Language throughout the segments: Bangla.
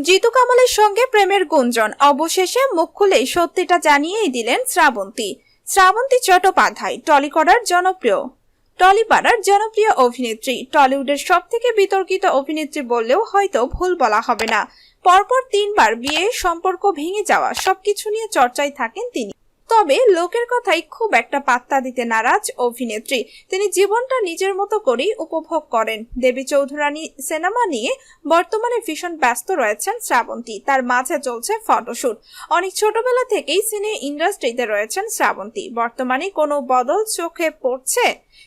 জিতু কামালের সঙ্গে প্রেমের গুঞ্জন, অবশেষে মুখ খুলেই সত্যিটা জানিয়েই দিলেন শ্রাবন্তী। শ্রাবন্তী চট্টোপাধ্যায় টলিপাড়ার জনপ্রিয় অভিনেত্রী, টলিউডের সবথেকে বিতর্কিত অভিনেত্রী বললেও হয়তো ভুল বলা হবে না। পরপর 3বার বিয়ে, সম্পর্ক ভেঙে যাওয়া সবকিছু নিয়ে চর্চায় থাকেন তিনি। তবে লোকের কথাই খুব একটা পাত্তা দিতে নারাজ অভিনেত্রী। তিনি জীবনটা নিজের মতো করেই উপভোগ করেন। দেবী চৌধুরানী সিনেমা নিয়ে বর্তমানে ভীষণ ব্যস্ত রয়েছেন শ্রাবন্তী। তার মাঝে চলছে ফটোশুট। অনেক ছোটবেলা থেকেই সিনে ইন্ডাস্ট্রিতে রয়েছেন শ্রাবন্তী। বর্তমানে কোনো বদল চোখে পড়ছে?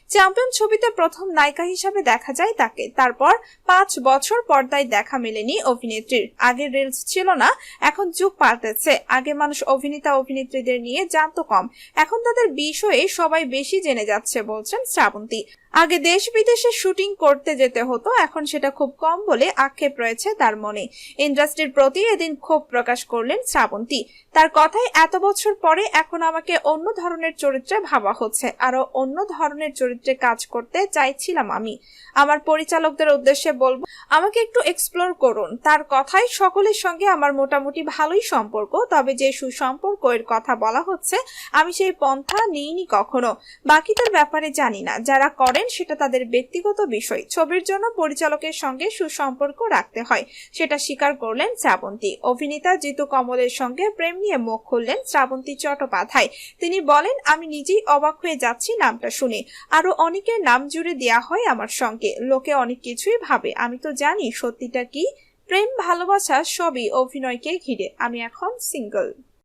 চ্যাম্পিয়ন ছবিতে প্রথম নায়িকা হিসাবে দেখা যায় তাকে। তারপর 5 বছর পর্দায় দেখা মেলেনি অভিনেত্রীর। আগে রিলস ছিল না, এখন যুগ পাল্টেছে। আগে মানুষ অভিনেতা অভিনেত্রীদের নিয়ে জানতো কম, এখন তাদের বিষয়ে সবাই বেশি জেনে যাচ্ছে বলছেন শ্রাবন্তী। আগে দেশ বিদেশে শুটিং করতে যেতে হতো, এখন সেটা খুব কম বলে আক্ষেপ রয়েছে তার মনে। ইন্ডাস্ট্রির প্রতি এদিন ক্ষোভ প্রকাশ করলেন শ্রাবন্তী। তার কথায়, এত বছর পরে এখন আমাকে অন্য ধরনের চরিত্রে ভাবা হচ্ছে, আরো অন্য ধরনের চরিত্রে কাজ করতে চাইছিলাম আমি। আমার পরিচালকদের উদ্দেশ্যে বলবো, আমাকে একটু এক্সপ্লোর করুন। তার কথায়, সকলের সঙ্গে আমার মোটামুটি ভালোই সম্পর্ক, তবে যে সুসম্পর্ক এর কথা বলা হচ্ছে আমি সেই পন্থা নিইনি কখনো। বাকিদের ব্যাপারে জানি না, যারা করেন সেটা তাদের ব্যক্তিগত বিষয়। ছবির জন্য পরিচালকের সঙ্গে সুসম্পর্ক রাখতে হয়, সেটা স্বীকার করলেন শ্রাবন্তী। অভিনেতা জিতু কমলের সঙ্গে প্রেম নিয়ে মুখ খুললেন শ্রাবন্তী চট্টোপাধ্যায়। তিনি বলেন, আমি নিজেই অবাক হয়ে যাচ্ছি নামটা শুনে। আরো অনেকের নাম জুড়ে দেয়া হয় আমার সঙ্গে। লোকে অনেক কিছুই ভাবে, আমি তো জানি সত্যিটা কি। প্রেম ভালোবাসা সবই অভিনয়কে ঘিরে। আমি এখন সিঙ্গেল।